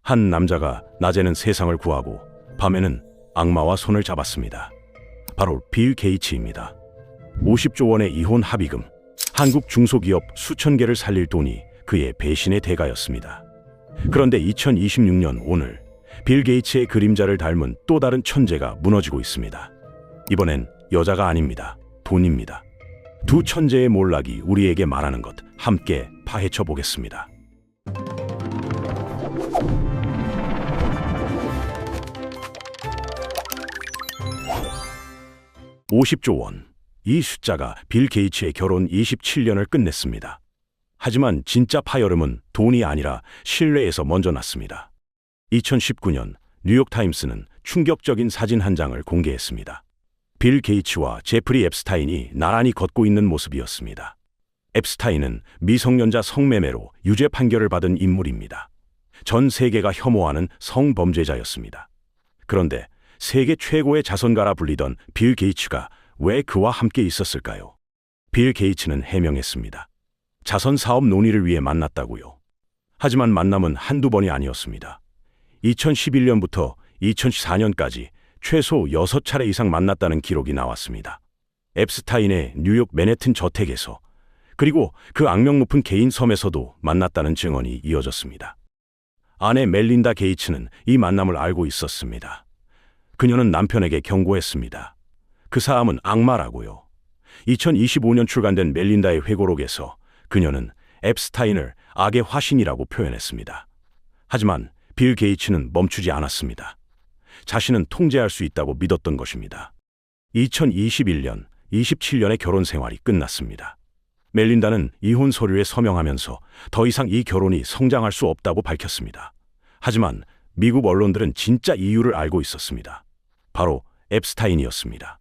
한 남자가 낮에는 세상을 구하고 밤에는 악마와 손을 잡았습니다. 바로 빌 게이츠입니다. 50조 원의 이혼 합의금, 한국 중소기업 수천 개를 살릴 돈이 그의 배신의 대가였습니다. 그런데 2026년 오늘 빌 게이츠의 그림자를 닮은 또 다른 천재가 무너지고 있습니다. 이번엔 여자가 아닙니다. 돈입니다. 두 천재의 몰락이 우리에게 말하는 것, 함께 파헤쳐 보겠습니다. 50조 원. 이 숫자가 빌 게이츠의 결혼 27년을 끝냈습니다. 하지만 진짜 파열음은 돈이 아니라 신뢰에서 먼저 났습니다. 2019년 뉴욕타임스는 충격적인 사진 한 장을 공개했습니다. 빌 게이츠와 제프리 앱스타인이 나란히 걷고 있는 모습이었습니다. 앱스타인은 미성년자 성매매로 유죄 판결을 받은 인물입니다. 전 세계가 혐오하는 성범죄자였습니다. 그런데 세계 최고의 자선가라 불리던 빌 게이츠가 왜 그와 함께 있었을까요? 빌 게이츠는 해명했습니다. 자선 사업 논의를 위해 만났다고요. 하지만 만남은 한두 번이 아니었습니다. 2011년부터 2014년까지 최소 6차례 이상 만났다는 기록이 나왔습니다. 앱스타인의 뉴욕 맨해튼 저택에서, 그리고 그 악명 높은 개인 섬에서도 만났다는 증언이 이어졌습니다. 아내 멜린다 게이츠는 이 만남을 알고 있었습니다. 그녀는 남편에게 경고했습니다. 그 사람은 악마라고요. 2025년 출간된 멜린다의 회고록에서 그녀는 앱스타인을 악의 화신이라고 표현했습니다. 하지만 빌 게이츠는 멈추지 않았습니다. 자신은 통제할 수 있다고 믿었던 것입니다. 2021년, 27년의 결혼 생활이 끝났습니다. 멜린다는 이혼 서류에 서명하면서 더 이상 이 결혼이 성장할 수 없다고 밝혔습니다. 하지만 미국 언론들은 진짜 이유를 알고 있었습니다. 바로 앱스타인이었습니다.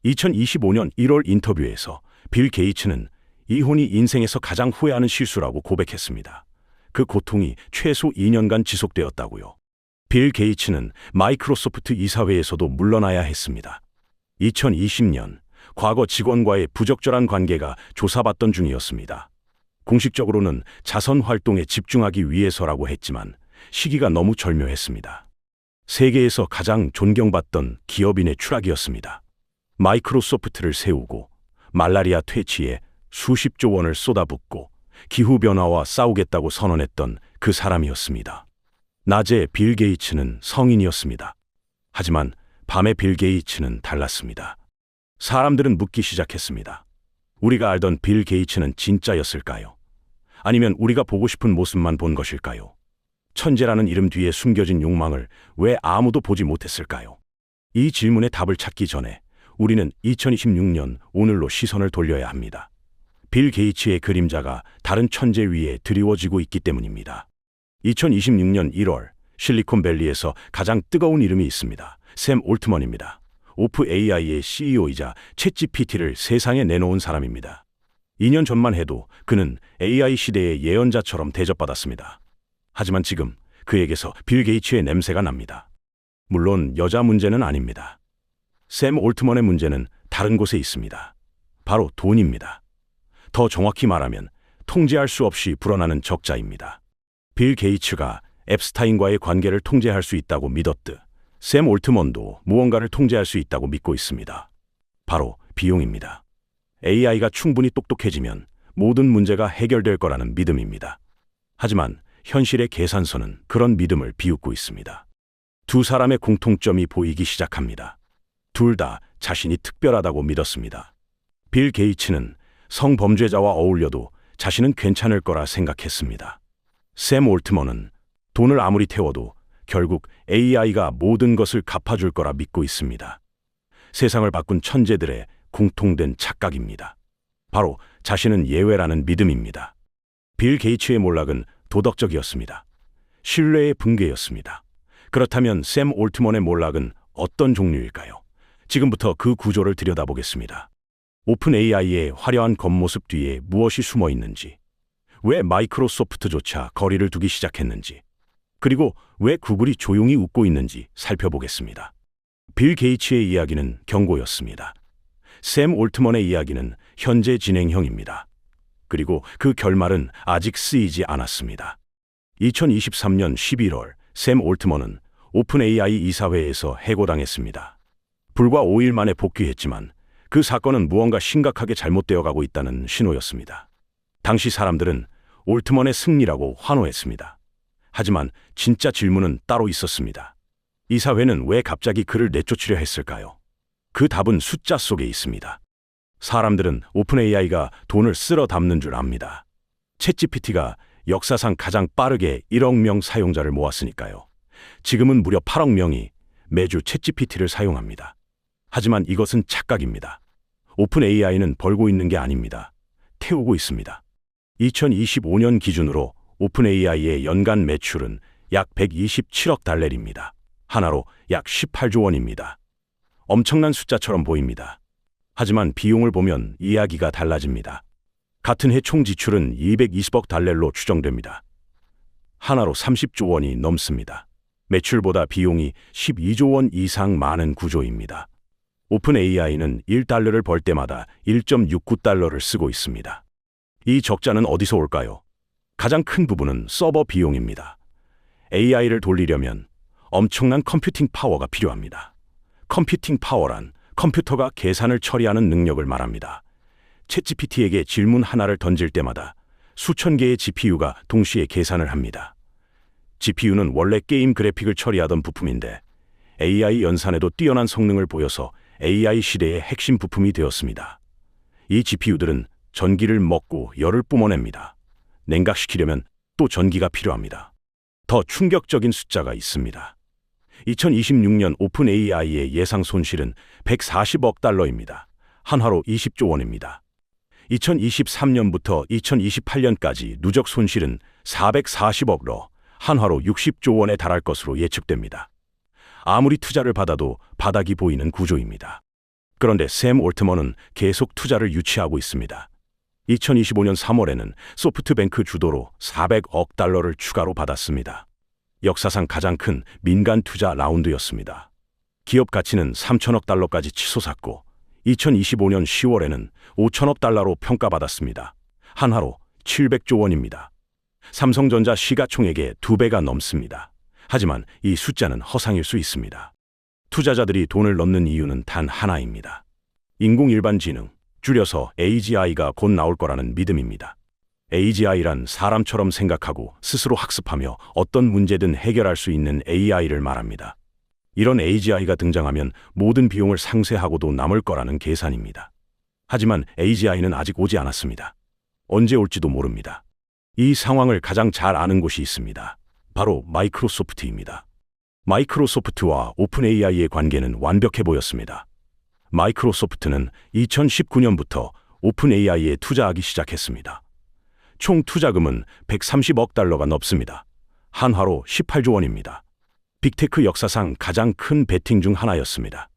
2025년 1월 인터뷰에서 빌 게이츠는 이혼이 인생에서 가장 후회하는 실수라고 고백했습니다. 그 고통이 최소 2년간 지속되었다고요. 빌 게이츠는 마이크로소프트 이사회에서도 물러나야 했습니다. 2020년 과거 직원과의 부적절한 관계가 조사받던 중이었습니다. 공식적으로는 자선 활동에 집중하기 위해서라고 했지만 시기가 너무 절묘했습니다. 세계에서 가장 존경받던 기업인의 추락이었습니다. 마이크로소프트를 세우고 말라리아 퇴치에 수십조 원을 쏟아붓고 기후변화와 싸우겠다고 선언했던 그 사람이었습니다. 낮에 빌 게이츠는 성인이었습니다. 하지만 밤에 빌 게이츠는 달랐습니다. 사람들은 묻기 시작했습니다. 우리가 알던 빌 게이츠는 진짜였을까요? 아니면 우리가 보고 싶은 모습만 본 것일까요? 천재라는 이름 뒤에 숨겨진 욕망을 왜 아무도 보지 못했을까요? 이 질문에 답을 찾기 전에 우리는 2026년 오늘로 시선을 돌려야 합니다. 빌 게이츠의 그림자가 다른 천재 위에 드리워지고 있기 때문입니다. 2026년 1월 실리콘밸리에서 가장 뜨거운 이름이 있습니다. 샘 올트먼입니다. 오프 AI의 CEO이자 챗GPT를 세상에 내놓은 사람입니다. 2년 전만 해도 그는 AI 시대의 예언자처럼 대접받았습니다. 하지만 지금 그에게서 빌 게이츠의 냄새가 납니다. 물론 여자 문제는 아닙니다. 샘 올트먼의 문제는 다른 곳에 있습니다. 바로 돈입니다. 더 정확히 말하면 통제할 수 없이 불어나는 적자입니다. 빌 게이츠가 앱스타인과의 관계를 통제할 수 있다고 믿었듯 샘 올트먼도 무언가를 통제할 수 있다고 믿고 있습니다. 바로 비용입니다. AI가 충분히 똑똑해지면 모든 문제가 해결될 거라는 믿음입니다. 하지만 현실의 계산서는 그런 믿음을 비웃고 있습니다. 두 사람의 공통점이 보이기 시작합니다. 둘 다 자신이 특별하다고 믿었습니다. 빌 게이츠는 성범죄자와 어울려도 자신은 괜찮을 거라 생각했습니다. 샘 올트먼은 돈을 아무리 태워도 결국 AI가 모든 것을 갚아줄 거라 믿고 있습니다. 세상을 바꾼 천재들의 공통된 착각입니다. 바로 자신은 예외라는 믿음입니다. 빌 게이츠의 몰락은 도덕적이었습니다. 신뢰의 붕괴였습니다. 그렇다면 샘 올트먼의 몰락은 어떤 종류일까요? 지금부터 그 구조를 들여다보겠습니다. 오픈 AI의 화려한 겉모습 뒤에 무엇이 숨어 있는지, 왜 마이크로소프트조차 거리를 두기 시작했는지, 그리고 왜 구글이 조용히 웃고 있는지 살펴보겠습니다. 빌 게이츠의 이야기는 경고였습니다. 샘 올트먼의 이야기는 현재 진행형입니다. 그리고 그 결말은 아직 쓰이지 않았습니다. 2023년 11월 샘 올트먼은 오픈 AI 이사회에서 해고당했습니다. 불과 5일 만에 복귀했지만 그 사건은 무언가 심각하게 잘못되어 가고 있다는 신호였습니다. 당시 사람들은 올트먼의 승리라고 환호했습니다. 하지만 진짜 질문은 따로 있었습니다. 이사회는 왜 갑자기 그를 내쫓으려 했을까요? 그 답은 숫자 속에 있습니다. 사람들은 오픈 AI가 돈을 쓸어 담는 줄 압니다. 챗GPT가 역사상 가장 빠르게 1억 명 사용자를 모았으니까요. 지금은 무려 8억 명이 매주 챗GPT를 사용합니다. 하지만 이것은 착각입니다. 오픈 AI는 벌고 있는 게 아닙니다. 태우고 있습니다. 2025년 기준으로 오픈 AI의 연간 매출은 약 127억 달러입니다. 하나로 약 18조 원입니다. 엄청난 숫자처럼 보입니다. 하지만 비용을 보면 이야기가 달라집니다. 같은 해 총 지출은 220억 달러로 추정됩니다. 하나로 30조 원이 넘습니다. 매출보다 비용이 12조 원 이상 많은 구조입니다. 오픈 AI는 1달러를 벌 때마다 1.69달러를 쓰고 있습니다. 이 적자는 어디서 올까요? 가장 큰 부분은 서버 비용입니다. AI를 돌리려면 엄청난 컴퓨팅 파워가 필요합니다. 컴퓨팅 파워란 컴퓨터가 계산을 처리하는 능력을 말합니다. 챗GPT에게 질문 하나를 던질 때마다 수천 개의 GPU가 동시에 계산을 합니다. GPU는 원래 게임 그래픽을 처리하던 부품인데 AI 연산에도 뛰어난 성능을 보여서 AI 시대의 핵심 부품이 되었습니다. 이 GPU들은 전기를 먹고 열을 뿜어냅니다. 냉각시키려면 또 전기가 필요합니다. 더 충격적인 숫자가 있습니다. 2026년 오픈 AI의 예상 손실은 140억 달러입니다. 한화로 20조 원입니다. 2023년부터 2028년까지 누적 손실은 440억로 한화로 60조 원에 달할 것으로 예측됩니다. 아무리 투자를 받아도 바닥이 보이는 구조입니다. 그런데 샘 올트먼은 계속 투자를 유치하고 있습니다. 2025년 3월에는 소프트뱅크 주도로 400억 달러를 추가로 받았습니다. 역사상 가장 큰 민간 투자 라운드였습니다. 기업 가치는 3천억 달러까지 치솟았고 2025년 10월에는 5천억 달러로 평가받았습니다. 한화로 700조 원입니다. 삼성전자 시가총액의 2배가 넘습니다. 하지만 이 숫자는 허상일 수 있습니다. 투자자들이 돈을 넣는 이유는 단 하나입니다. 인공일반지능, 줄여서 AGI가 곧 나올 거라는 믿음입니다. AGI란 사람처럼 생각하고 스스로 학습하며 어떤 문제든 해결할 수 있는 AI를 말합니다. 이런 AGI가 등장하면 모든 비용을 상쇄하고도 남을 거라는 계산입니다. 하지만 AGI는 아직 오지 않았습니다. 언제 올지도 모릅니다. 이 상황을 가장 잘 아는 곳이 있습니다. 바로 마이크로소프트입니다. 마이크로소프트와 오픈 AI의 관계는 완벽해 보였습니다. 마이크로소프트는 2019년부터 오픈 AI에 투자하기 시작했습니다. 총 투자금은 130억 달러가 넘습니다. 한화로 18조 원입니다. 빅테크 역사상 가장 큰 베팅 중 하나였습니다.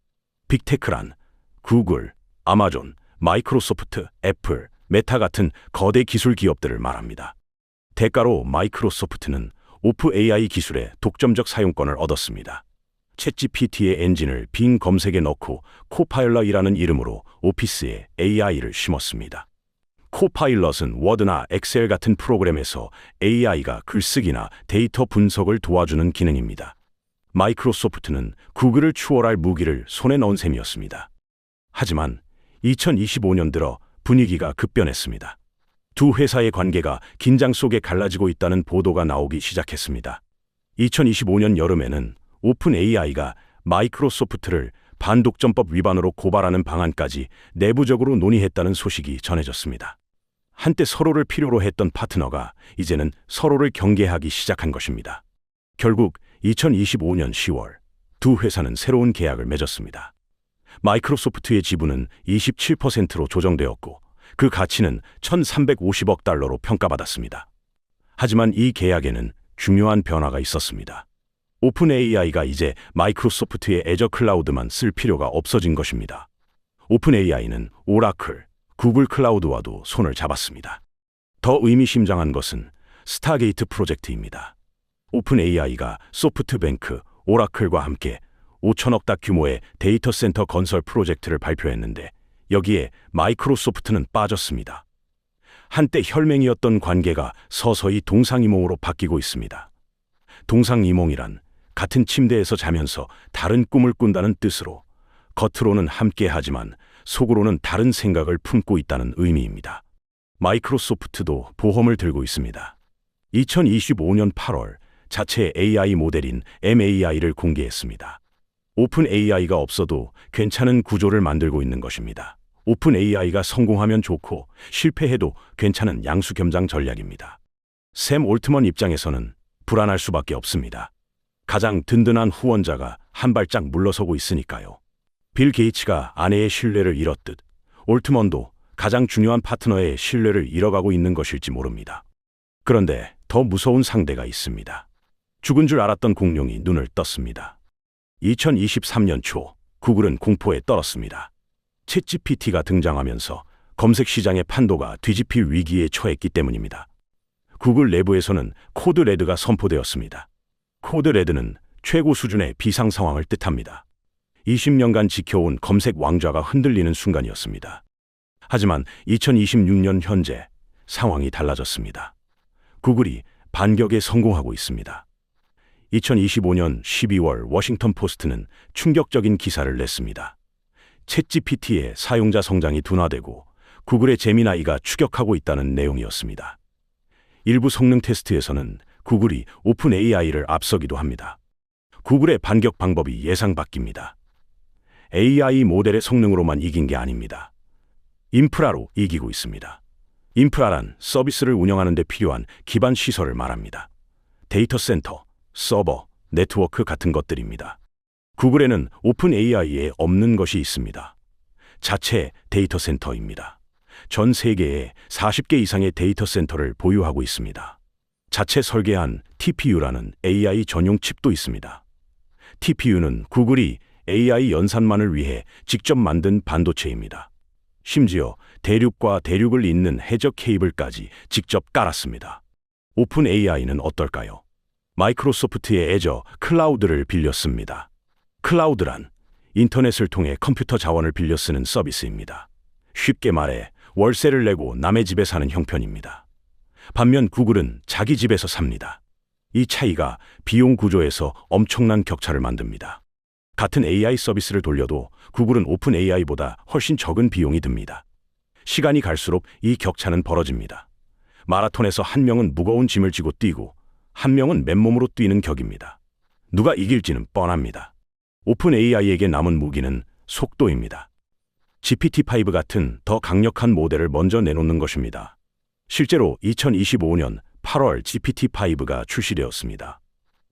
빅테크란 구글, 아마존, 마이크로소프트, 애플, 메타 같은 거대 기술 기업들을 말합니다. 대가로 마이크로소프트는 오픈 AI 기술의 독점적 사용권을 얻었습니다. 챗GPT의 엔진을 빙 검색에 넣고 코파일럿이라는 이름으로 오피스에 AI를 심었습니다. 코파일럿은 워드나 엑셀 같은 프로그램에서 AI가 글쓰기나 데이터 분석을 도와주는 기능입니다. 마이크로소프트는 구글을 추월할 무기를 손에 넣은 셈이었습니다. 하지만 2025년 들어 분위기가 급변했습니다. 두 회사의 관계가 긴장 속에 갈라지고 있다는 보도가 나오기 시작했습니다. 2025년 여름에는 오픈 AI가 마이크로소프트를 반독점법 위반으로 고발하는 방안까지 내부적으로 논의했다는 소식이 전해졌습니다. 한때 서로를 필요로 했던 파트너가 이제는 서로를 경계하기 시작한 것입니다. 결국 2025년 10월 두 회사는 새로운 계약을 맺었습니다. 마이크로소프트의 지분은 27%로 조정되었고 그 가치는 1,350억 달러로 평가받았습니다. 하지만 이 계약에는 중요한 변화가 있었습니다. 오픈 AI가 이제 마이크로소프트의 애저 클라우드만 쓸 필요가 없어진 것입니다. 오픈 AI는 오라클, 구글 클라우드와도 손을 잡았습니다. 더 의미심장한 것은 스타게이트 프로젝트입니다. 오픈 AI가 소프트뱅크, 오라클과 함께 5천억 달 규모의 데이터 센터 건설 프로젝트를 발표했는데 여기에 마이크로소프트는 빠졌습니다. 한때 혈맹이었던 관계가 서서히 동상이몽으로 바뀌고 있습니다. 동상이몽이란 같은 침대에서 자면서 다른 꿈을 꾼다는 뜻으로 겉으로는 함께하지만 속으로는 다른 생각을 품고 있다는 의미입니다. 마이크로소프트도 보험을 들고 있습니다. 2025년 8월 자체 AI 모델인 MAI를 공개했습니다. 오픈 AI가 없어도 괜찮은 구조를 만들고 있는 것입니다. 오픈 AI가 성공하면 좋고 실패해도 괜찮은 양수겸장 전략입니다. 샘 올트먼 입장에서는 불안할 수밖에 없습니다. 가장 든든한 후원자가 한 발짝 물러서고 있으니까요. 빌 게이츠가 아내의 신뢰를 잃었듯 올트먼도 가장 중요한 파트너의 신뢰를 잃어가고 있는 것일지 모릅니다. 그런데 더 무서운 상대가 있습니다. 죽은 줄 알았던 공룡이 눈을 떴습니다. 2023년 초 구글은 공포에 떨었습니다. 챗GPT가 등장하면서 검색 시장의 판도가 뒤집힐 위기에 처했기 때문입니다. 구글 내부에서는 코드 레드가 선포되었습니다. 코드 레드는 최고 수준의 비상 상황을 뜻합니다. 20년간 지켜온 검색 왕좌가 흔들리는 순간이었습니다. 하지만 2026년 현재 상황이 달라졌습니다. 구글이 반격에 성공하고 있습니다. 2025년 12월 워싱턴 포스트는 충격적인 기사를 냈습니다. 챗GPT의 사용자 성장이 둔화되고 구글의 제미나이가 추격하고 있다는 내용이었습니다. 일부 성능 테스트에서는 구글이 오픈 AI를 앞서기도 합니다. 구글의 반격 방법이 예상 밖입니다. AI 모델의 성능으로만 이긴 게 아닙니다. 인프라로 이기고 있습니다. 인프라란 서비스를 운영하는 데 필요한 기반 시설을 말합니다. 데이터 센터, 서버, 네트워크 같은 것들입니다. 구글에는 오픈 AI에 없는 것이 있습니다. 자체 데이터 센터입니다. 전 세계에 40개 이상의 데이터 센터를 보유하고 있습니다. 자체 설계한 TPU라는 AI 전용 칩도 있습니다. TPU는 구글이 AI 연산만을 위해 직접 만든 반도체입니다. 심지어 대륙과 대륙을 잇는 해저 케이블까지 직접 깔았습니다. 오픈 AI는 어떨까요? 마이크로소프트의 애저 클라우드를 빌렸습니다. 클라우드란 인터넷을 통해 컴퓨터 자원을 빌려 쓰는 서비스입니다. 쉽게 말해 월세를 내고 남의 집에 사는 형편입니다. 반면 구글은 자기 집에서 삽니다. 이 차이가 비용 구조에서 엄청난 격차를 만듭니다. 같은 AI 서비스를 돌려도 구글은 오픈 AI보다 훨씬 적은 비용이 듭니다. 시간이 갈수록 이 격차는 벌어집니다. 마라톤에서 한 명은 무거운 짐을 지고 뛰고 한 명은 맨몸으로 뛰는 격입니다. 누가 이길지는 뻔합니다. 오픈 AI에게 남은 무기는 속도입니다. GPT-5 같은 더 강력한 모델을 먼저 내놓는 것입니다. 실제로 2025년 8월 GPT-5가 출시되었습니다.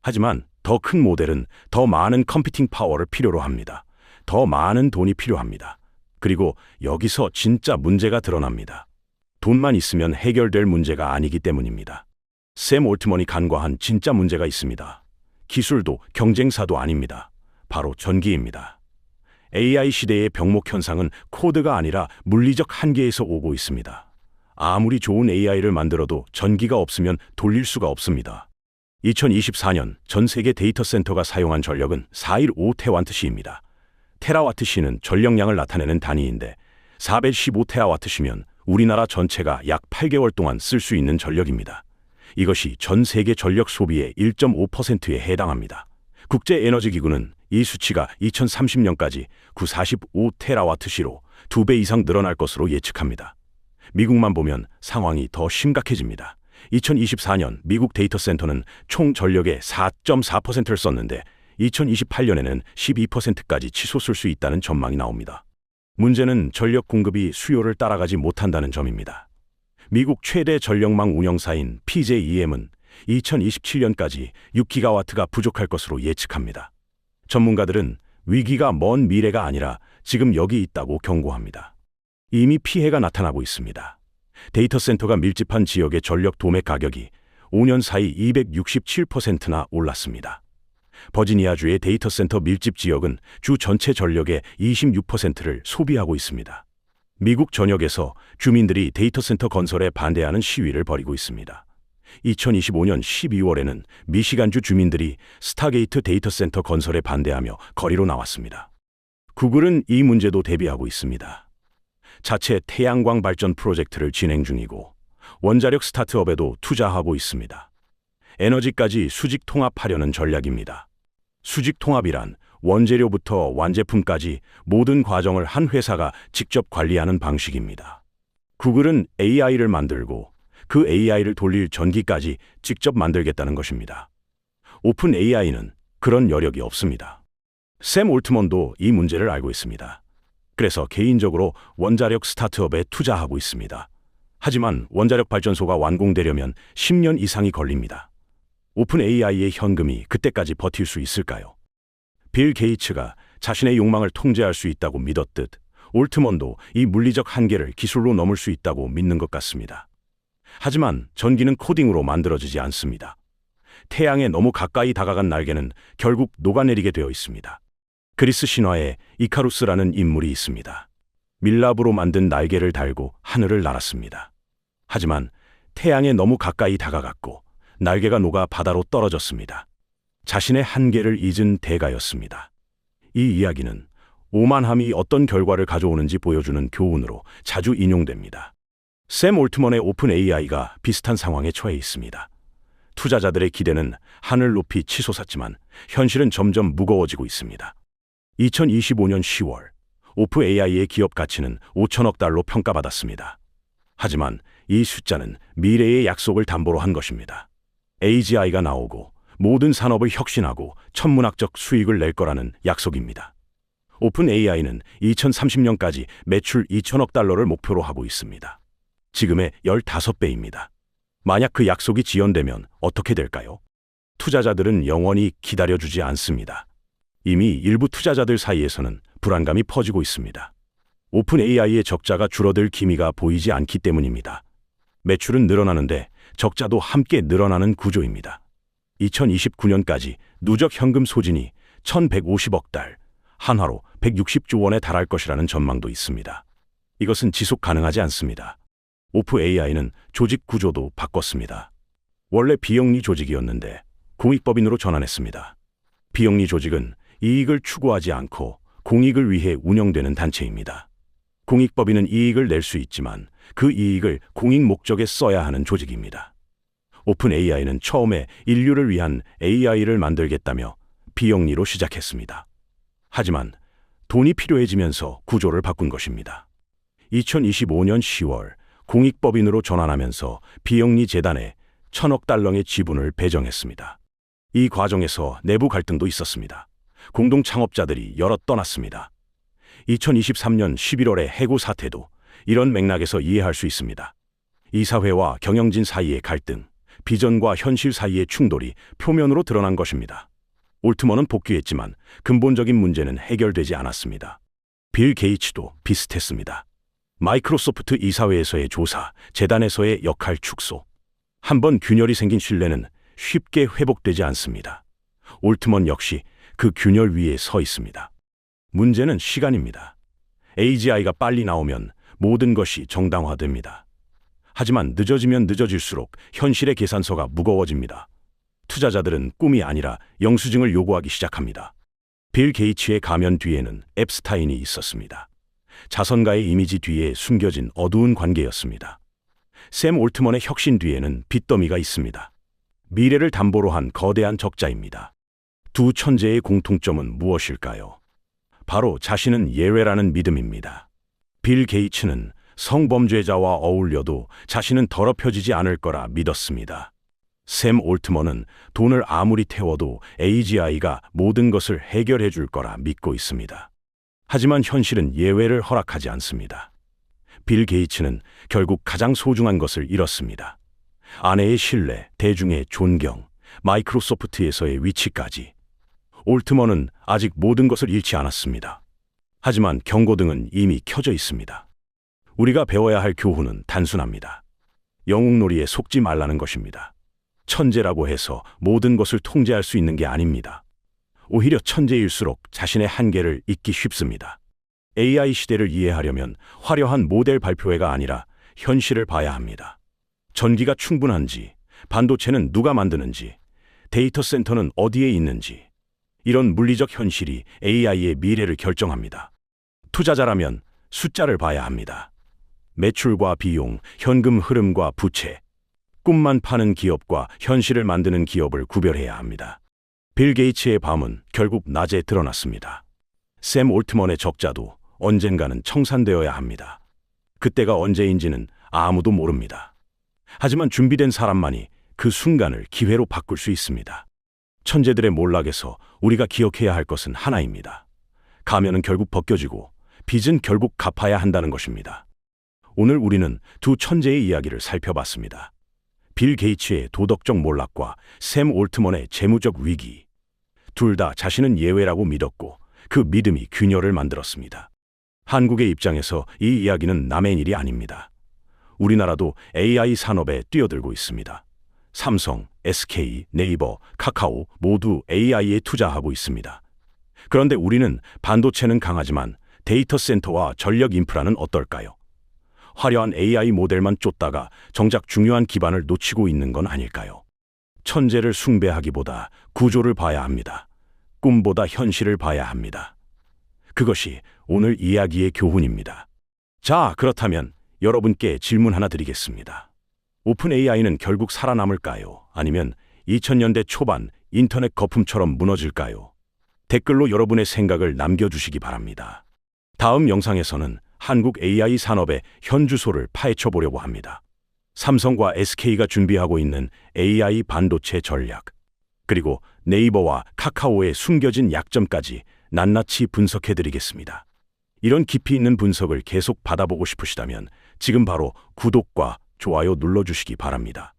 하지만 더 큰 모델은 더 많은 컴퓨팅 파워를 필요로 합니다. 더 많은 돈이 필요합니다. 그리고 여기서 진짜 문제가 드러납니다. 돈만 있으면 해결될 문제가 아니기 때문입니다. 샘 올트먼이 간과한 진짜 문제가 있습니다. 기술도 경쟁사도 아닙니다. 바로 전기입니다. AI 시대의 병목 현상은 코드가 아니라 물리적 한계에서 오고 있습니다. 아무리 좋은 AI를 만들어도 전기가 없으면 돌릴 수가 없습니다. 2024년 전 세계 데이터 센터가 사용한 전력은 415테와트시입니다. 테라와트시는 전력량을 나타내는 단위인데 415테라와트시면 우리나라 전체가 약 8개월 동안 쓸 수 있는 전력입니다. 이것이 전 세계 전력 소비의 1.5%에 해당합니다. 국제에너지기구는 이 수치가 2030년까지 945테라와트시로 2배 이상 늘어날 것으로 예측합니다. 미국만 보면 상황이 더 심각해집니다. 2024년 미국 데이터 센터는 총 전력의 4.4%를 썼는데 2028년에는 12%까지 치솟을 수 있다는 전망이 나옵니다. 문제는 전력 공급이 수요를 따라가지 못한다는 점입니다. 미국 최대 전력망 운영사인 PJEM은 2027년까지 6기가와트가 부족할 것으로 예측합니다. 전문가들은 위기가 먼 미래가 아니라 지금 여기 있다고 경고합니다. 이미 피해가 나타나고 있습니다. 데이터 센터가 밀집한 지역의 전력 도매 가격이 5년 사이 267%나 올랐습니다. 버지니아주의 데이터 센터 밀집 지역은 주 전체 전력의 26%를 소비하고 있습니다. 미국 전역에서 주민들이 데이터 센터 건설에 반대하는 시위를 벌이고 있습니다. 2025년 12월에는 미시간주 주민들이 스타게이트 데이터 센터 건설에 반대하며 거리로 나왔습니다. 구글은 이 문제도 대비하고 있습니다. 자체 태양광 발전 프로젝트를 진행 중이고 원자력 스타트업에도 투자하고 있습니다. 에너지까지 수직 통합하려는 전략입니다. 수직 통합이란 원재료부터 완제품까지 모든 과정을 한 회사가 직접 관리하는 방식입니다. 구글은 AI를 만들고 그 AI를 돌릴 전기까지 직접 만들겠다는 것입니다. 오픈 AI는 그런 여력이 없습니다. 샘 올트먼도 이 문제를 알고 있습니다. 그래서 개인적으로 원자력 스타트업에 투자하고 있습니다. 하지만 원자력 발전소가 완공되려면 10년 이상이 걸립니다. 오픈 AI의 현금이 그때까지 버틸 수 있을까요? 빌 게이츠가 자신의 욕망을 통제할 수 있다고 믿었듯 올트먼도 이 물리적 한계를 기술로 넘을 수 있다고 믿는 것 같습니다. 하지만 전기는 코딩으로 만들어지지 않습니다. 태양에 너무 가까이 다가간 날개는 결국 녹아내리게 되어 있습니다. 그리스 신화에 이카루스라는 인물이 있습니다. 밀랍으로 만든 날개를 달고 하늘을 날았습니다. 하지만 태양에 너무 가까이 다가갔고 날개가 녹아 바다로 떨어졌습니다. 자신의 한계를 잊은 대가였습니다. 이 이야기는 오만함이 어떤 결과를 가져오는지 보여주는 교훈으로 자주 인용됩니다. 샘 올트먼의 오픈 AI가 비슷한 상황에 처해 있습니다. 투자자들의 기대는 하늘 높이 치솟았지만 현실은 점점 무거워지고 있습니다. 2025년 10월 오픈 AI의 기업 가치는 5천억 달러 평가받았습니다. 하지만 이 숫자는 미래의 약속을 담보로 한 것입니다. AGI가 나오고 모든 산업을 혁신하고 천문학적 수익을 낼 거라는 약속입니다. 오픈 AI는 2030년까지 매출 2천억 달러를 목표로 하고 있습니다. 지금의 15배입니다. 만약 그 약속이 지연되면 어떻게 될까요? 투자자들은 영원히 기다려주지 않습니다. 이미 일부 투자자들 사이에서는 불안감이 퍼지고 있습니다. 오픈 AI의 적자가 줄어들 기미가 보이지 않기 때문입니다. 매출은 늘어나는데 적자도 함께 늘어나는 구조입니다. 2029년까지 누적 현금 소진이 1,150억 달, 한화로 160조 원에 달할 것이라는 전망도 있습니다. 이것은 지속 가능하지 않습니다. 오픈 AI는 조직 구조도 바꿨습니다. 원래 비영리 조직이었는데 공익법인으로 전환했습니다. 비영리 조직은 이익을 추구하지 않고 공익을 위해 운영되는 단체입니다. 공익법인은 이익을 낼 수 있지만 그 이익을 공익 목적에 써야 하는 조직입니다. 오픈 AI는 처음에 인류를 위한 AI를 만들겠다며 비영리로 시작했습니다. 하지만 돈이 필요해지면서 구조를 바꾼 것입니다. 2025년 10월 공익법인으로 전환하면서 비영리 재단에 1,000억 달러의 지분을 배정했습니다. 이 과정에서 내부 갈등도 있었습니다. 공동 창업자들이 여러 떠났습니다. 2023년 11월의 해고 사태도 이런 맥락에서 이해할 수 있습니다. 이사회와 경영진 사이의 갈등, 비전과 현실 사이의 충돌이 표면으로 드러난 것입니다. 올트먼은 복귀했지만 근본적인 문제는 해결되지 않았습니다. 빌 게이츠도 비슷했습니다. 마이크로소프트 이사회에서의 조사, 재단에서의 역할 축소. 한번 균열이 생긴 신뢰는 쉽게 회복되지 않습니다. 올트먼 역시 그 균열 위에 서 있습니다. 문제는 시간입니다. AGI가 빨리 나오면 모든 것이 정당화됩니다. 하지만 늦어지면 늦어질수록 현실의 계산서가 무거워집니다. 투자자들은 꿈이 아니라 영수증을 요구하기 시작합니다. 빌 게이츠의 가면 뒤에는 앱스타인이 있었습니다. 자선가의 이미지 뒤에 숨겨진 어두운 관계였습니다. 샘 올트먼의 혁신 뒤에는 빚더미가 있습니다. 미래를 담보로 한 거대한 적자입니다. 두 천재의 공통점은 무엇일까요? 바로 자신은 예외라는 믿음입니다. 빌 게이츠는 성범죄자와 어울려도 자신은 더럽혀지지 않을 거라 믿었습니다. 샘 올트먼은 돈을 아무리 태워도 AGI가 모든 것을 해결해 줄 거라 믿고 있습니다. 하지만 현실은 예외를 허락하지 않습니다. 빌 게이츠는 결국 가장 소중한 것을 잃었습니다. 아내의 신뢰, 대중의 존경, 마이크로소프트에서의 위치까지. 올트먼은 아직 모든 것을 잃지 않았습니다. 하지만 경고등은 이미 켜져 있습니다. 우리가 배워야 할 교훈은 단순합니다. 영웅놀이에 속지 말라는 것입니다. 천재라고 해서 모든 것을 통제할 수 있는 게 아닙니다. 오히려 천재일수록 자신의 한계를 잊기 쉽습니다. AI 시대를 이해하려면 화려한 모델 발표회가 아니라 현실을 봐야 합니다. 전기가 충분한지, 반도체는 누가 만드는지, 데이터 센터는 어디에 있는지, 이런 물리적 현실이 AI의 미래를 결정합니다. 투자자라면 숫자를 봐야 합니다. 매출과 비용, 현금 흐름과 부채. 꿈만 파는 기업과 현실을 만드는 기업을 구별해야 합니다. 빌 게이츠의 밤은 결국 낮에 드러났습니다. 샘 올트먼의 적자도 언젠가는 청산되어야 합니다. 그때가 언제인지는 아무도 모릅니다. 하지만 준비된 사람만이 그 순간을 기회로 바꿀 수 있습니다. 천재들의 몰락에서 우리가 기억해야 할 것은 하나입니다. 가면은 결국 벗겨지고 빚은 결국 갚아야 한다는 것입니다. 오늘 우리는 두 천재의 이야기를 살펴봤습니다. 빌 게이츠의 도덕적 몰락과 샘 올트먼의 재무적 위기. 둘 다 자신은 예외라고 믿었고 그 믿음이 균열을 만들었습니다. 한국의 입장에서 이 이야기는 남의 일이 아닙니다. 우리나라도 AI 산업에 뛰어들고 있습니다. 삼성, SK, 네이버, 카카오 모두 AI에 투자하고 있습니다. 그런데 우리는 반도체는 강하지만 데이터 센터와 전력 인프라는 어떨까요? 화려한 AI 모델만 쫓다가 정작 중요한 기반을 놓치고 있는 건 아닐까요? 천재를 숭배하기보다 구조를 봐야 합니다. 꿈보다 현실을 봐야 합니다. 그것이 오늘 이야기의 교훈입니다. 자, 그렇다면 여러분께 질문 하나 드리겠습니다. 오픈 AI는 결국 살아남을까요? 아니면 2000년대 초반 인터넷 거품처럼 무너질까요? 댓글로 여러분의 생각을 남겨주시기 바랍니다. 다음 영상에서는 한국 AI 산업의 현주소를 파헤쳐 보려고 합니다. 삼성과 SK가 준비하고 있는 AI 반도체 전략, 그리고 네이버와 카카오의 숨겨진 약점까지 낱낱이 분석해 드리겠습니다. 이런 깊이 있는 분석을 계속 받아보고 싶으시다면 지금 바로 구독과 좋아요 눌러주시기 바랍니다.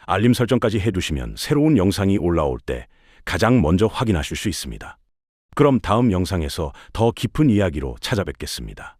알림 설정까지 해두시면 새로운 영상이 올라올 때 가장 먼저 확인하실 수 있습니다. 그럼 다음 영상에서 더 깊은 이야기로 찾아뵙겠습니다.